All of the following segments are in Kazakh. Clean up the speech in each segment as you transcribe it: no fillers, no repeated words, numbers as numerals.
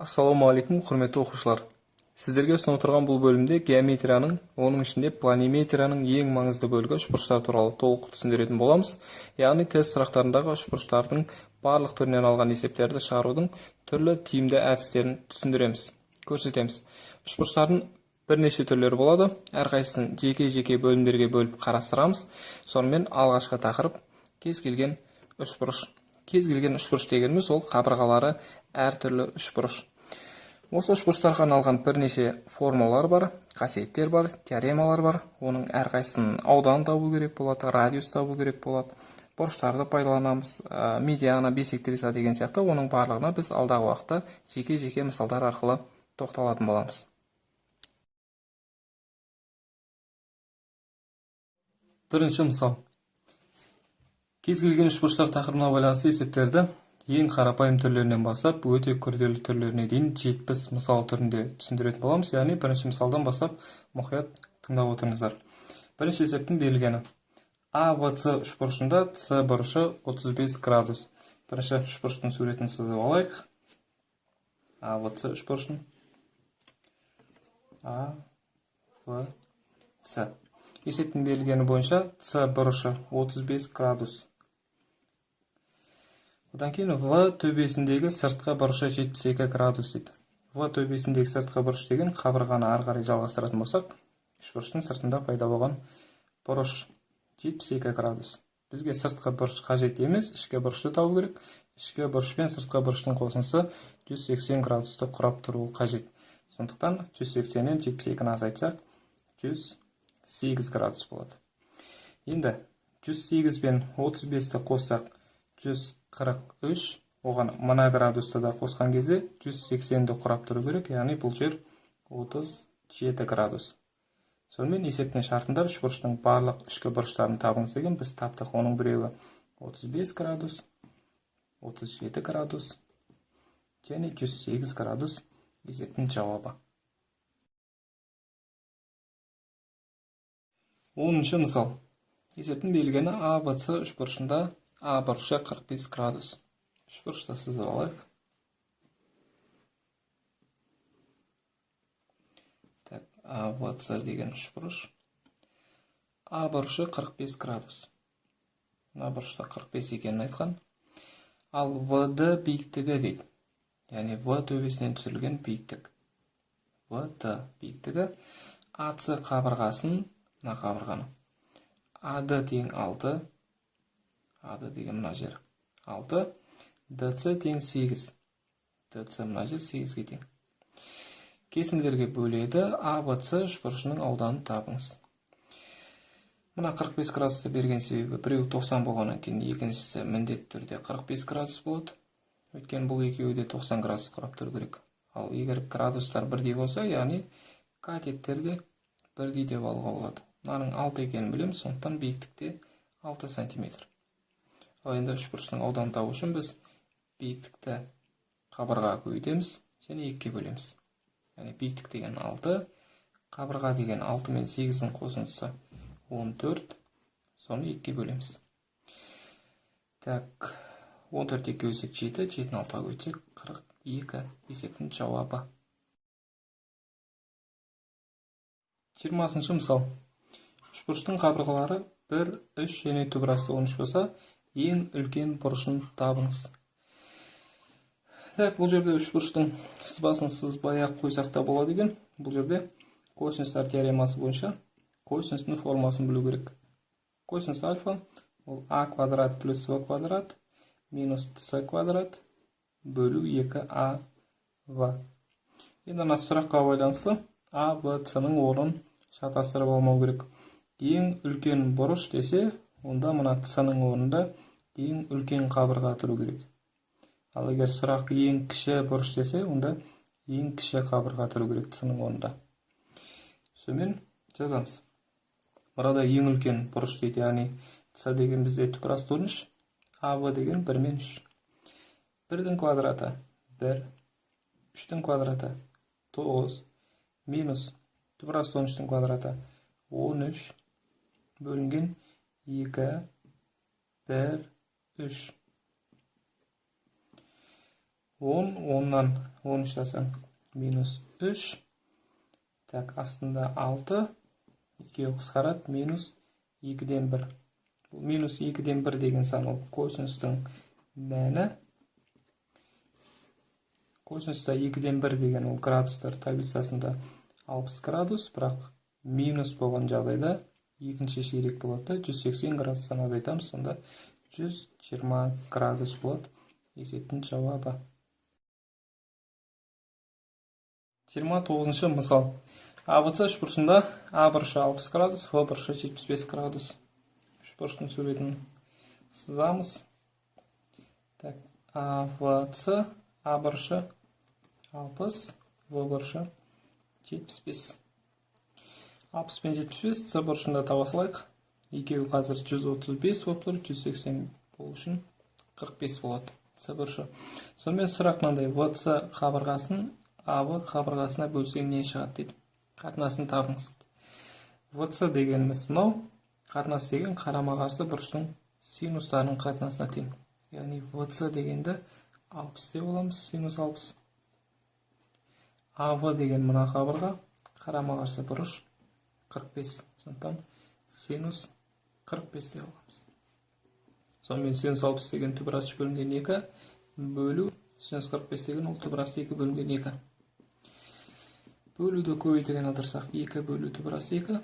Ассалаумағалейкум, құрметті оқушылар. Сіздерге ұсынып отырған бұл бөлімде геометрияның, оның ішінде планиметрияның ең маңызды бөлігі үшбұрыштар туралы толық түсіндіретін боламыз. Яғни тест сұрақтарындағы үшбұрыштардың барлық түрінен алған есептерді шығарудың түрлі тиімді әдістерін түсіндіреміз, көрсетеміз. Үшбұрыштардың бірнеше түрлері болады. Әрқайсысын жеке-жеке бөлімдерге бөліп қарастырамыз. Сонымен алғашқы тақырып кез келген үшбұрыш. Кез келген үшбұрыш дегеніміз ол қабырғалары әртүрлі үшбұрыш. Осы үшбұрыштарға арналған бірнеше формулалар бар, қасиеттер бар, теоремалар бар. Оның әрқайсының ауданын табу керек болады, радиус табу керек болады. Бұрыштарды пайдаланамыз, медиана, бисектриса деген сияқты. Оның барлығына біз алдағы уақытта жеке-жеке мысалдар арқылы тоқталатын боламыз. Бірінші мысал. Кез келген үшбұрыштар тақырыбына байланысты есептерді ең қарапайым түрлерінен бастап өте күрделі түрлеріне дейін 70 мысал түрінде түсіндіретін боламыз. Яғни бірінші мысалдан бастап мұқият тыңдап отырыңыздар. Бірінші есептің берілгені. АВС үшбұрышында С бұрышы 35 градус. Бірінші үшбұрыштың суретін сызып алайық. АВС үшбұрышын. АВС. Есептің берілгені бойынша С бұрышы 35 градус. Одан кейін В төбесіндегі сыртқы бұрышы 72 градус дейді. В төбесіндегі сыртқы бұрыш деген қабырғаны ары қарай жалғастыратын болсақ, үшбұрыштың сыртында пайда болған бұрыш 72 градус. Бізге сыртқы бұрыш қажет емес, ішкі бұрышты табу керек. Ішкі бұрыш пен сыртқы бұрыштың қосындысы 180 градусты құрап тұруы қажет. Сондықтан 180-нен 72-ні азайтсақ, 108 градус болады. Енді 108 пен 35-ті қоссақ, 143, оған мына градусты да қосқан кезде 180-ді құрап тұру керек, яғни бұл жер 37 градус. Сонымен есептің шартында үшбұрыштың барлық ішкі бұрыштарын табыңыз деген біз таптық. Оның біреуі 35 градус, 37 градус және 108 градус есептің жауабы. 10-шы мысал. Есептің берілгені АВС үшбұрышында А бұрышы 45 градус. Үшбұрышты сызып алайық. АВС деген үшбұрыш. А бұрышы 45 градус. А бұрышта 45 екенін айтқан. Ал ВД биіктігі дейді. Яғни В төбесінен түсірілген биіктік. ВД биіктігі АС қабырғасын, мына қабырғаны. АД тең 6. АД деген мына жер 6. ДЦ тең 8. ДЦ мына жер 8-ге тең. Кесінділерге бөледі. АВС үшбұрышының ауданын табыңыз. Мына 45 градусты берген себебі біреу 90 болғаннан кейін екіншісі міндетті түрде 45 градус болады. Өйткені бұл екеуі де 90 градус құрап тұру керек. Ал егер градустар бірдей болса, яғни катеттер де бірдей деп алуға болады. Мынаның 6 екенін білеміз, сондықтан биіктікте 6 сантиметр. Ал енді үшбұрыштың ауданын табу үшін біз биіктікті қабырғаға көбейтеміз және 2-ге бөлеміз. Яғни биіктік деген 6, қабырға деген 6 мен 8-дің қосындысы 14, соны 2-ге бөлеміз. Так, 14 2-ге бөлсек 7, 7-ні 6-ға көбейтсек 42 есептің жауабы. 20-шы мысал. Үшбұрыштың қабырғалары 1, 3 және түбірасты 13 болса, ең үлкен бұрышын табыңыз. Так, бұл жерде үшбұрыштың сызбасын сызбай-ақ қойсақ та болады екен. Бұл жерде косинустар теоремасы бойынша косинустың формуласын білу керек. Косинус альфа ол а квадрат плюс в квадрат минус с квадрат бөлу 2а в. Енді ана сұраққа байланысты а, в, с-ның орнын шатастырып алмау керек. Ең үлкен бұрыш десе, онда мына с-ның орнында ең үлкен қабырға тұру керек. Ал егер сұрақ ең кіші бұрыш десе, онда ең кіші қабырға тұру керек с-ның орнында. Сонымен жазамыз. Мұрада ең үлкен бұрыш дейді, яғни с деген бізде түпірасты 13, АВ деген 1 мен 3. 1-дің квадраты 1, 3-дің квадраты 9, минус түпірасты 13-дің квадраты 13, бөлінген 2, 1, 3. 10, 10-нан 13 жасаң минус 3. Так, астында 6. 2 қысқарады, минус 2-ден 1. Бұл минус 2-ден 1 деген сан ол косинустың мәні. Косинуста 2-ден 1 деген ол градустар таблицасында 60 градус, бірақ минус болған жағдайда екінші ширек болады. 180 градустан азайтамыз, сонда 120 градус болады. Есептің жауабы. 29-шы мысал. АБЦ үшбұрышында А бұрышы 60 градус, В бұрышы 75 градус. Үшбұрыштың суретін сызамыз. Так, АВЦ, А бұрышы 60, В бұрышы 75. 60 пен 75 С бұрышында таба салайық. Екеуі қазір 135 болып тұр, 180 болу үшін 45 болады. С бұрышы. Сонымен сұрақ мынандай: ВЦ қабырғасын АВ қабырғасына бөлсең не шығады дейді. Қатынасын табыңыз. ВЦ дегеніміз мынау. Қатынас деген қарама-қарсы бұрыштың синустарының қатынасына тең. Яғни ВЦ дегенді 60 деп аламыз, синус 60. АВ деген мына қабырға, қарама-қарсы бұрыш 45. Сондықтан синус 45 деп аламыз. Сонымен синус 60 деген түбірас бөлінген 2 бөлу синус 45 деген ол түбірас 2 бөлінген 2. Бөлуді көбейтуден алдырсақ 2 бөлу түбірас 2.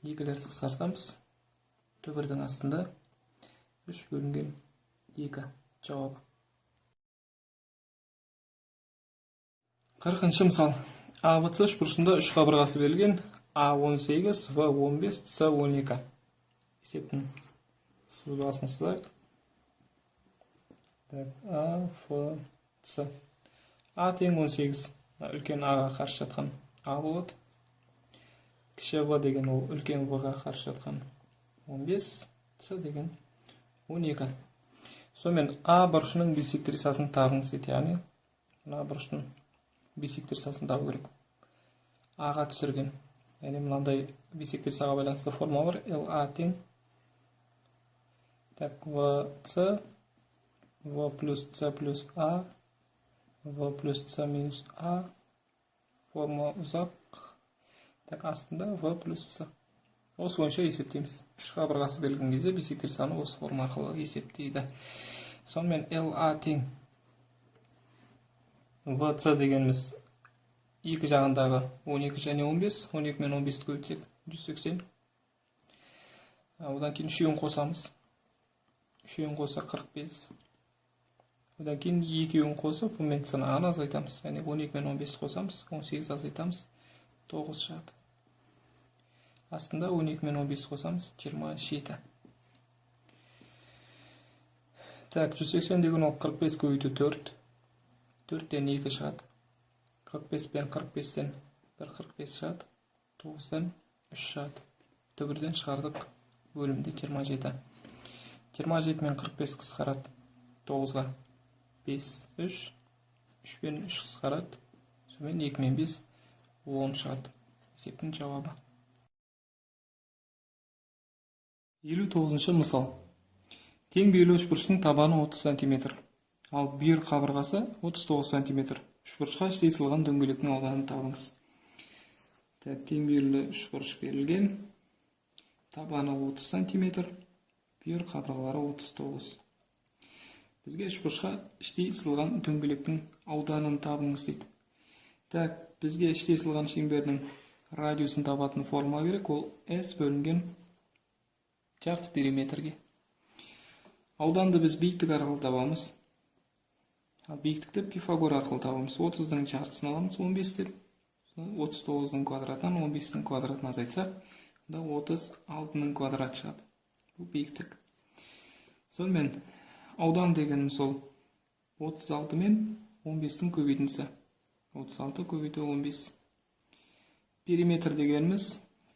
2-лерді қысқартамыз. Түбірдің астында 3 бөлінген 2 жауабы. 40-шы мысал. АБЦ үшбұрышында 3 қабырғасы берілген. А 18, В 15, С 12. Есептің сызбасын сызайық. А, Ф, С. А тең 18. Үлкен Аға қарсы жатқан А болады. Кіші В деген ол үлкен В-ға қарсы жатқан 15, С деген 12. Сонымен А бұрышының бисектрисасын табыңыз дейді. Яғни мына бұрыштың бисектрисасын табу керек. Аға түсірген. Яғни мынандай бисектрисаға байланысты форма бар. ЛА тең. Так, ВЦ, В плюс С плюс А, В плюс С минус А. Форма ұзақ. Так, астында В плюс С. Осы бойынша есептейміз. Үш қабырғасы берілген кезде бисектрисаны осы форма арқылы есептейді. Сонымен ЛА тең. ВЦ дегеніміз екі жағындағы 12 және 15. 12 мен 15-ті көбейтсек 180. Одан кейін үшеуін қосамыз. Үшеуін қоса 45. Одан кейін екеуін қосып, мен санағаны азайтамыз. Яғни 12 мен 15 қосамыз, 18 азайтамыз, 9 шығады. Астында 12 мен 15 қосамыз, 27. Так, 180 деген ол 45 көбейту 4. 4-тен 2 шығады. 45 пен 45-тен 1 45 шығады. 9-тен 3 шығады. Түбірден шығардық. Бөлімде 27. 27 мен 45 қысқарады. 9-ға 5, 3. 3 пен 3 қысқарады. Сонымен 2 мен 5, 10 шығады. Есептің жауабы. 59-шы мысал. Тең бейлі үшбұрыштың табаны 30 см. Ал бүйір қабырғасы 39 см. Үшбұрышқа іштей сызылған дөңгелектің ауданын табыңыз. Тең бейлі үшбұрыш берілген. Табаны 30 см. Бүйір қабырғалары 39. Бізге үшбұрышқа іштей сызылған дөңгелектің ауданын табыңыз дейді. Так, бізге іштей сызылған шеңбердің радиусын табатын формула керек. Ол S бөлінген жарты периметрге. Ауданды біз биіктік арқылы табамыз. Биіктікті Пифагор арқылы табамыз. 30-дың жартысын аламыз, 15 деп. 39-дың квадратынан 15-дің квадратына азайтсақ, 36-ның квадрат шығады. Бұл биіктік. Сонымен аудан дегеніміз ол 36 мен 15-дің көбейтіндісі. 36 көбейту 15. Периметр дегеніміз,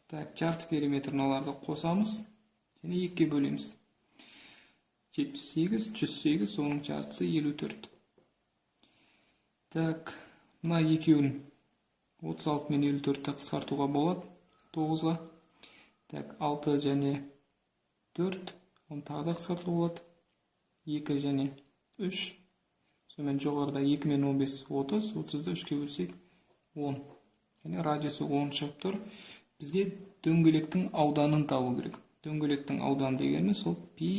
жарты периметрін оларды қосамыз және 2-ге бөлеміз. 78, 108, оның жартысы 54. Так, мына екеуін 36 мен 54-ті қысқартуға болады. 9-ға. Так, 6 және 4, оны тағы да қысқартуға болады. 2 және 3, Сонымен жоғарыда 2 мен 15 30, 30-ды 3-ке бөлсек 10. Яғни радиусы 10 шығып тұр. Бізге дөңгелектің ауданын табу керек. Дөңгелектің ауданы дегеніміз сол пи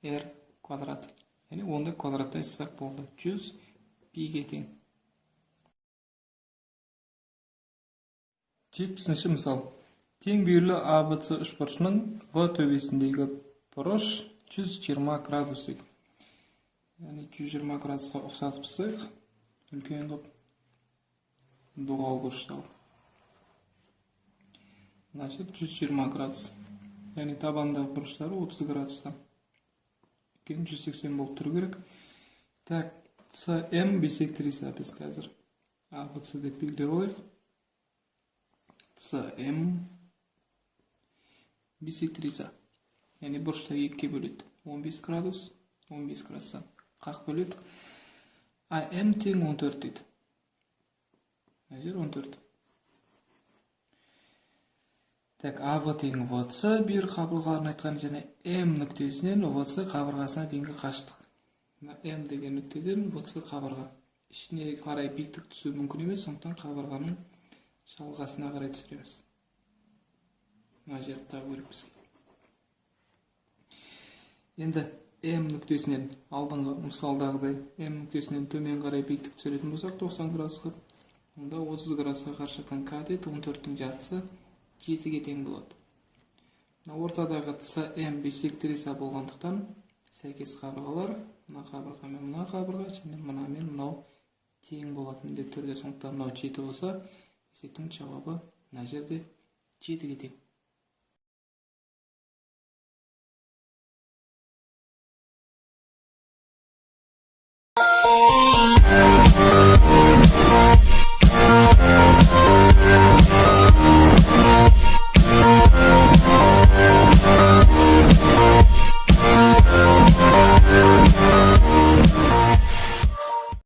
r квадрат. Яғни 10-ды квадраттай жазсақ болды. 100 пиге тең. 70-ші мысал. Тең бүйірлі ABC үшбұрышының V төбесіндегі бұрыш 120 градус дейді. Яғни 120 градусқа ұқсатып сызайық. Үлкен қылып дуал бұрыш салып. Значит, 120 градус. Яғни табандағы бұрыштары 30 градустан. 180 болып тұру керек. Так, CM бисектриса біз қазір. ABC деп белгілеп алайық. CM бисектриса. Яғни бұрышты 2-ке бөледі. 15 градус, 15 градустан қақ бөледі. AM тең 14 дейді. Мына жер 14. Так, AB тең VC бүйір қабырғаларын айтқан, және M нүктесінен VC қабырғасына дейінгі қашықтық. M деген нүктеден VC қабырға. Ішіне қарай биіктік түсу мүмкін емес, сондықтан қабырғаның жалғасына қарай түсіреміз. Мына жерді табу керек бізге. Енді M нүктесінен алдыңғы мысалдағыдай M нүктесінен төмен қарай биіктік түсіретін болсақ 90 градусқа, онда 30 градусқа қарсы жатқан катет 14-тің жартысы 7-ге тең болады. Ортадағы CM бисектриса болғандықтан сәйкес қабырғалар мына қабырға мен мына қабырға және мына мен мынау тең болады міндетті түрде. Сондықтан мынау 7 болса, есептің жауабы мына жерде 7-ге тең.